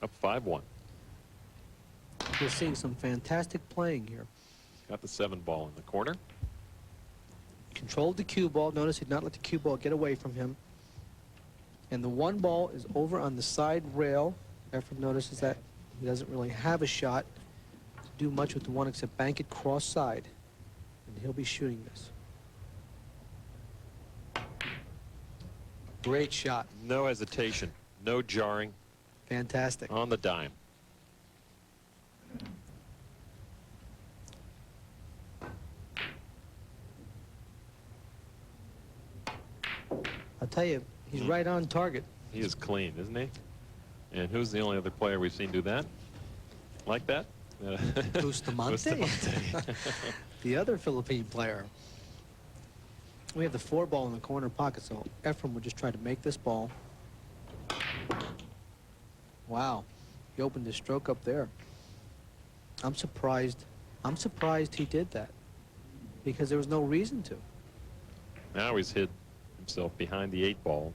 Up 5-1. We're seeing some fantastic playing here. Got the 7 ball in the corner. Controlled the cue ball. Notice he did not let the cue ball get away from him. And the 1 ball is over on the side rail. Efren notices that he doesn't really have a shot to do much with the 1 except bank it cross side. And he'll be shooting this. Great shot. No hesitation. No jarring. Fantastic. On the dime. I'll tell you, he's right on target. He is clean, isn't he? And who's the only other player we've seen do that? Like that? Bustamante. The other Philippine player. We have the 4 ball in the corner pocket, so Efren would just try to make this ball. Wow. He opened his stroke up there. I'm surprised he did that because there was no reason to. Now he's hid himself behind the 8 ball,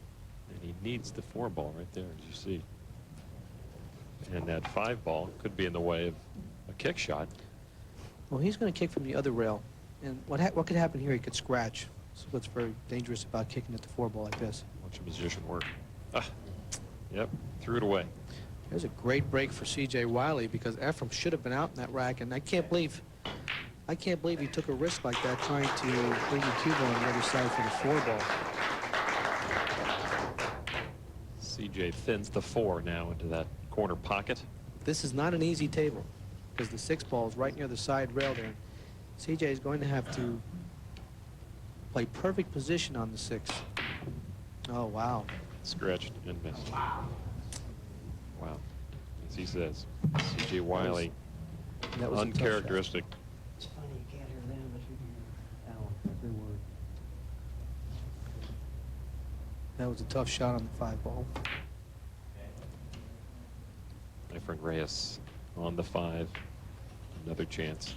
and he needs the 4 ball right there, as you see. And that 5 ball could be in the way of a kick shot. Well, he's going to kick from the other rail, and what could happen here? He could scratch. So what's very dangerous about kicking at the 4 ball like this. Watch a position work. Ah, yep, threw it away. There's a great break for C.J. Wiley because Efren should have been out in that rack, and I can't believe he took a risk like that trying to bring the cue ball on the other side for the 4 ball. C.J. thins the 4 now into that corner pocket. This is not an easy table because the 6 ball is right near the side rail there. C.J. is going to have to play perfect position on the 6. Oh, wow. Scratched and missed. Wow. As he says, C.J. Wiley, that was uncharacteristic. It's funny, you can't hear them, but you hear Alan every word. That was a tough shot on the 5 ball. Efren Reyes on the 5. Another chance.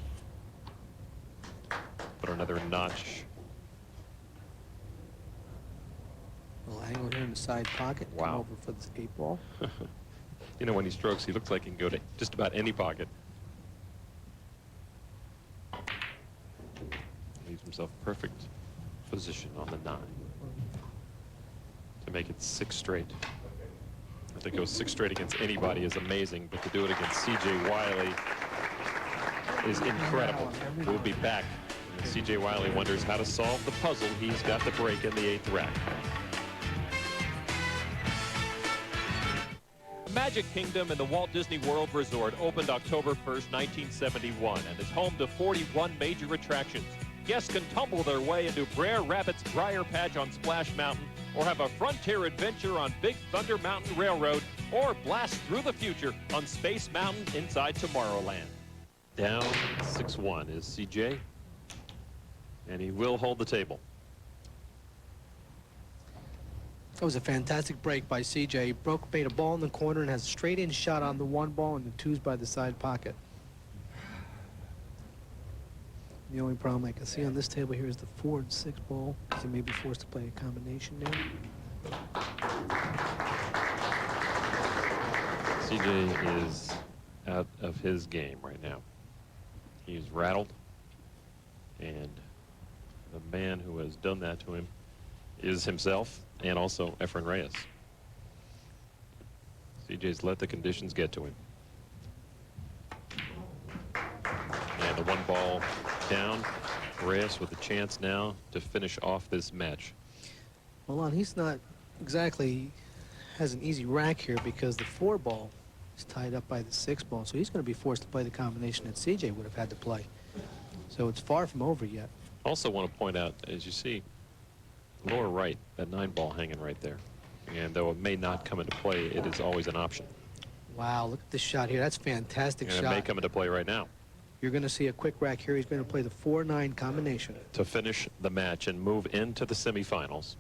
Put another notch. Little angle here in the side pocket. Wow. Come over for the 8 ball. You know, when he strokes, he looks like he can go to just about any pocket. Leaves himself perfect position on the 9 to make it 6 straight. To go 6 straight against anybody is amazing, but to do it against C.J. Wiley is incredible. We'll be back. C.J. Wiley wonders how to solve the puzzle. He's got the break in the 8th rack. Magic Kingdom in the Walt Disney World Resort opened October 1st, 1971, and is home to 41 major attractions. Guests can tumble their way into Brer Rabbit's Briar Patch on Splash Mountain, or have a frontier adventure on Big Thunder Mountain Railroad, or blast through the future on Space Mountain inside Tomorrowland. Down 6-1 is C.J., and he will hold the table. That was a fantastic break by C.J. Made a ball in the corner and has a straight-in shot on the 1 ball and the 2's by the side pocket. The only problem I can see on this table here is the 4 and 6 ball, because he may be forced to play a combination there. C.J. is out of his game right now. He's rattled, and the man who has done that to him is himself and also Efren Reyes. C.J.'s let the conditions get to him. And the 1 ball down. Reyes with a chance now to finish off this match. Well, he's not exactly has an easy rack here because the 4 ball is tied up by the 6 ball, so he's going to be forced to play the combination that C.J. would have had to play. So it's far from over yet. Also want to point out, as you see, lower right, that 9 ball hanging right there. And though it may not come into play, it is always an option. Wow, look at this shot here. That's a fantastic shot. And it may come into play right now. You're going to see a quick rack here. He's going to play the 4-9 combination to finish the match and move into the semifinals.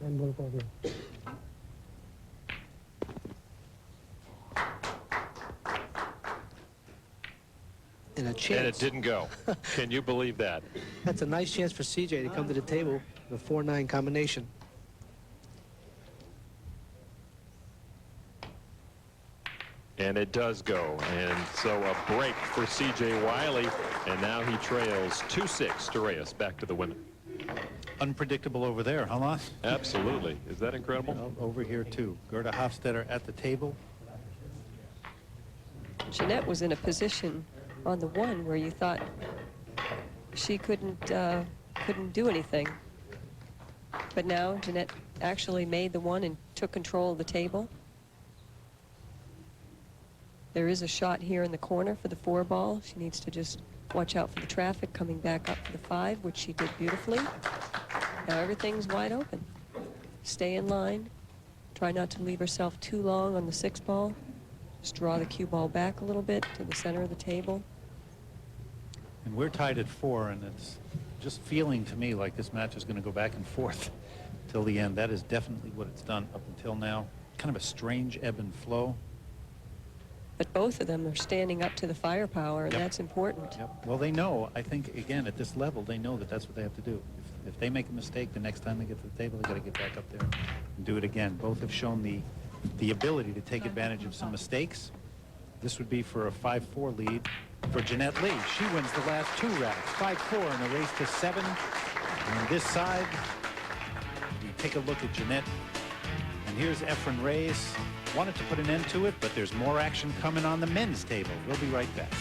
And a chance. And it didn't go. Can you believe that? That's a nice chance for C.J. to come to the table, the 4-9 combination. And it does go. And so a break for C.J. Wiley. And now he trails 2-6 to Reyes. Back to the women. Unpredictable over there, huh, Loss? Absolutely. Is that incredible? Well, over here, too. Gerda Hofstetter at the table. Jeanette was in a position on the one where you thought she couldn't do anything. But now Jeanette actually made the one and took control of the table. There is a shot here in the corner for the 4 ball. She needs to just watch out for the traffic coming back up for the 5, which she did beautifully. Now everything's wide open. Stay in line. Try not to leave herself too long on the 6 ball. Just draw the cue ball back a little bit to the center of the table. And we're tied at 4, and it's just feeling to me like this match is going to go back and forth till the end. That is definitely what it's done up until now. Kind of a strange ebb and flow. But both of them are standing up to the firepower, and that's important. Yep. Well, they know, I think, again, at this level, they know that that's what they have to do. If they make a mistake, the next time they get to the table, they got to get back up there and do it again. Both have shown the ability to take advantage of some mistakes. This would be for a 5-4 lead for Jeanette Lee. She wins the last 2 racks, 5-4 in the race to 7. On this side, we take a look at Jeanette. And here's Efren Reyes. Wanted to put an end to it, but there's more action coming on the men's table. We'll be right back.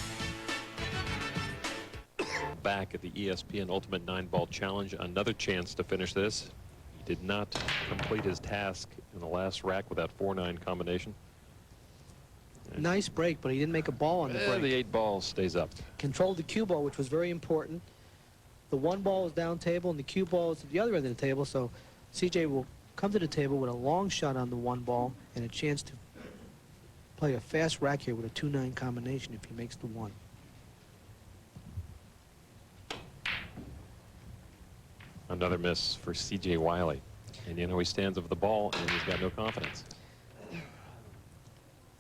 Back at the ESPN Ultimate 9-Ball Challenge, another chance to finish this. He did not complete his task in the last rack with that 4-9 combination. Nice break, but he didn't make a ball on the break. The 8 ball stays up. Controlled the cue ball, which was very important. The 1 ball is down table, and the cue ball is at the other end of the table, so CJ will come to the table with a long shot on the 1 ball and a chance to play a fast rack here with a 2-9 combination if he makes the 1. Another miss for C.J. Wiley. And you know he stands over the ball and he's got no confidence.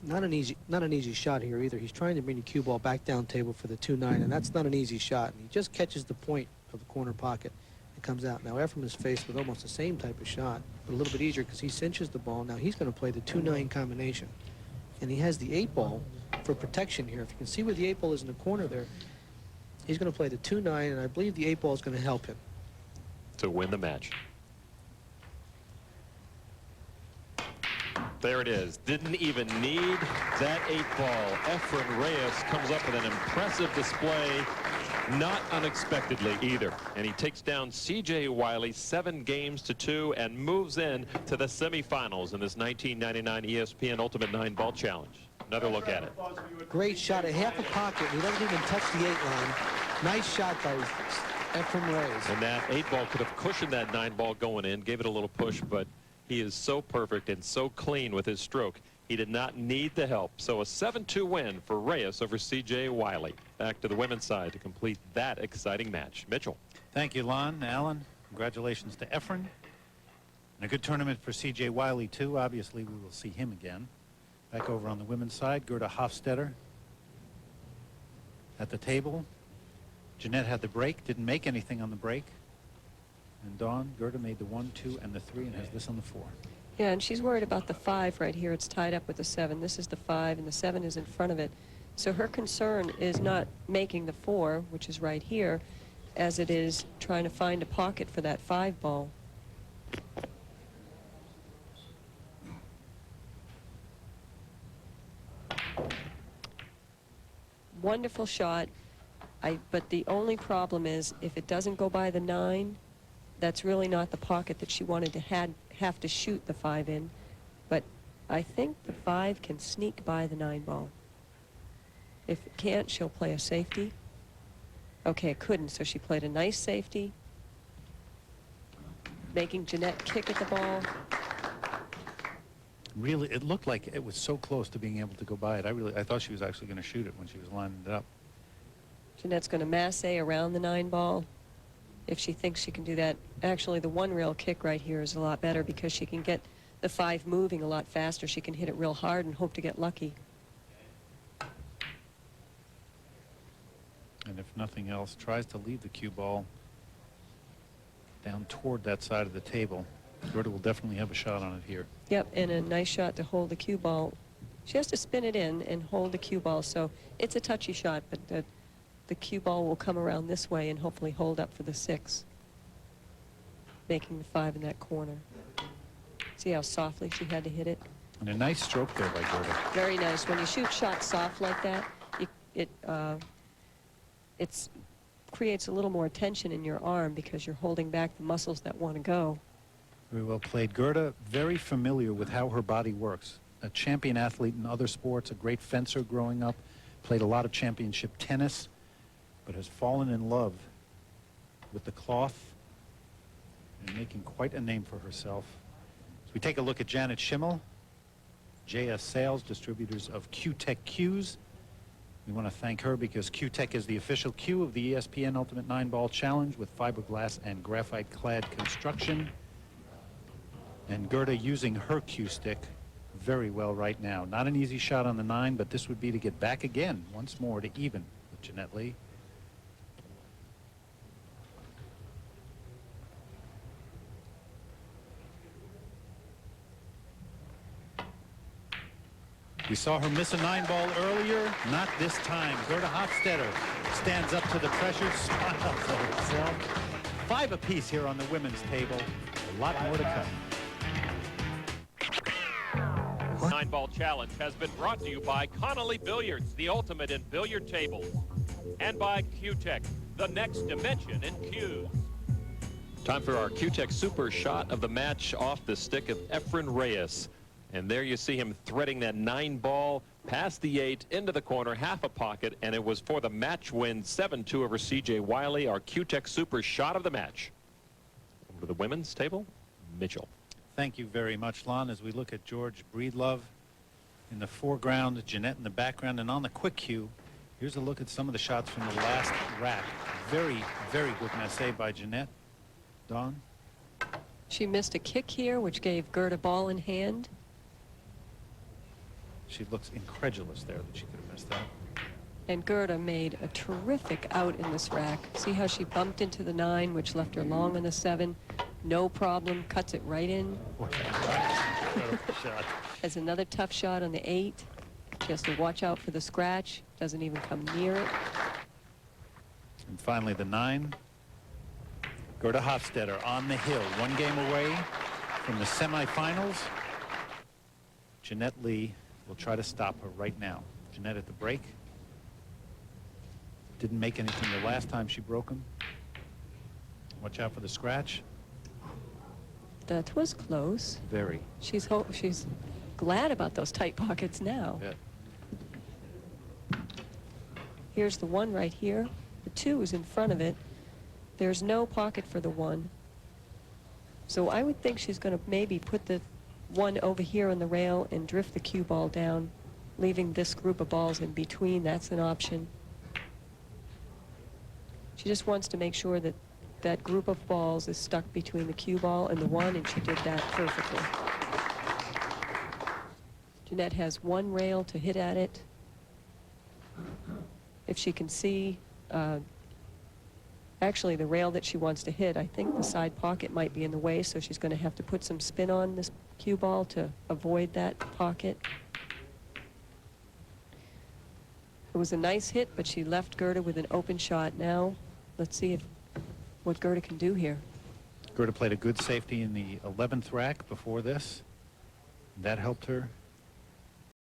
Not an easy shot here either. He's trying to bring the cue ball back down table for the 2-9, and that's not an easy shot. And he just catches the point of the corner pocket. It comes out. Now Efrem is faced with almost the same type of shot, but a little bit easier because he cinches the ball. Now he's going to play the 2-9 combination. And he has the 8 ball for protection here. If you can see where the 8 ball is in the corner there, he's going to play the 2-9, and I believe the 8 ball is going to help him to win the match. There it is. Didn't even need that 8 ball. Efren Reyes comes up with an impressive display, not unexpectedly either. And he takes down C.J. Wiley 7 games to 2 and moves in to the semifinals in this 1999 ESPN Ultimate 9-Ball Challenge. Another look at it. Great shot at half a pocket. He doesn't even touch the 8 line. Nice shot by Efren Reyes. And that 8 ball could have cushioned that 9 ball going in, gave it a little push, but he is so perfect and so clean with his stroke. He did not need the help. So a 7-2 win for Reyes over C.J. Wiley. Back to the women's side to complete that exciting match. Mitchell. Thank you, Lon. Alan, congratulations to Efren. And a good tournament for C.J. Wiley, too. Obviously, we will see him again. Back over on the women's side, Gerda Hofstetter at the table. Jeanette had the break, didn't make anything on the break. And Dawn, Gerda made the 1, 2, and the 3, and has this on the 4. Yeah, and she's worried about the 5 right here. It's tied up with the 7. This is the 5, and the 7 is in front of it. So her concern is not making the 4, which is right here, as it is trying to find a pocket for that 5 ball. Wonderful shot. But the only problem is if it doesn't go by the 9, that's really not the pocket that she wanted to have to shoot the 5 in. But I think the 5 can sneak by the 9 ball. If it can't, she'll play a safety. Okay, it couldn't, so she played a nice safety, making Jeanette kick at the ball. Really, it looked like it was so close to being able to go by it. I thought she was actually going to shoot it when she was lining it up. Jeanette's going to masse around the 9 ball if she thinks she can do that. Actually, the 1 rail kick right here is a lot better because she can get the 5 moving a lot faster. She can hit it real hard and hope to get lucky. And if nothing else, tries to leave the cue ball down toward that side of the table. Gerda will definitely have a shot on it here. Yep, and a nice shot to hold the cue ball She has to spin it in and hold the cue ball, so it's a touchy shot, but the cue ball will come around this way and hopefully hold up for the 6, making the 5 in that corner. See how softly she had to hit it? And a nice stroke there by Gerda. Very nice. When you shoot shots soft like that, it creates a little more tension in your arm because you're holding back the muscles that want to go. Very well played. Gerda, very familiar with how her body works. A champion athlete in other sports, a great fencer growing up, played a lot of championship tennis, but has fallen in love with the cloth and making quite a name for herself. As we take a look at Janet Schimmel, JS Sales, distributors of Q-Tech cues. We want to thank her because Q-Tech is the official cue of the ESPN Ultimate 9-Ball Challenge with fiberglass and graphite-clad construction. And Gerda using her cue stick very well right now. Not an easy shot on the 9, but this would be to get back again once more to even with Jeanette Lee. We saw her miss a 9-ball earlier, not this time. Gerda Hofstetter stands up to the pressure, smiles at herself. 5 apiece here on the women's table. A lot more to come. 9-Ball Challenge has been brought to you by Connolly Billiards, the ultimate in billiard tables, and by Q-Tech, the next dimension in cues. Time for our Q-Tech super shot of the match off the stick of Efren Reyes. And there you see him threading that 9-ball past the 8 into the corner, half a pocket, and it was for the match win 7-2 over C.J. Wiley, our Q-Tech super shot of the match. Over to the women's table, Mitchell. Thank you very much, Lon. As we look at George Breedlove in the foreground, Jeanette in the background, and on the quick cue, here's a look at some of the shots from the last rack. Very, very good massé by Jeanette. Dawn? She missed a kick here, which gave Gerda ball in hand. She looks incredulous there that she could have missed that. And Gerda made a terrific out in this rack. See how she bumped into the 9, which left her long on the 7. No problem, cuts it right in. Incredible shot. Has another tough shot on the 8. She has to watch out for the scratch. Doesn't even come near it. And finally the 9. Gerda Hofstetter on the hill, 1 game away from the semifinals. Jeanette Lee will try to stop her right now. Jeanette at the break. Didn't make anything the last time she broke him. Watch out for the scratch. That was close. Very. She's glad about those tight pockets now. Yeah. Here's the 1 right here. The 2 is in front of it. There's no pocket for the 1. So I would think she's going to maybe put the 1 over here on the rail and drift the cue ball down, leaving this group of balls in between. That's an option. She just wants to make sure that that group of balls is stuck between the cue ball and the 1, and she did that perfectly. Jeanette has 1 rail to hit at it. If she can see, actually the rail that she wants to hit, I think the side pocket might be in the way, so she's going to have to put some spin on this cue ball to avoid that pocket. It was a nice hit, but she left Gerda with an open shot. Now let's see what Gerda can do here. Gerda played a good safety in the 11th rack before this. That helped her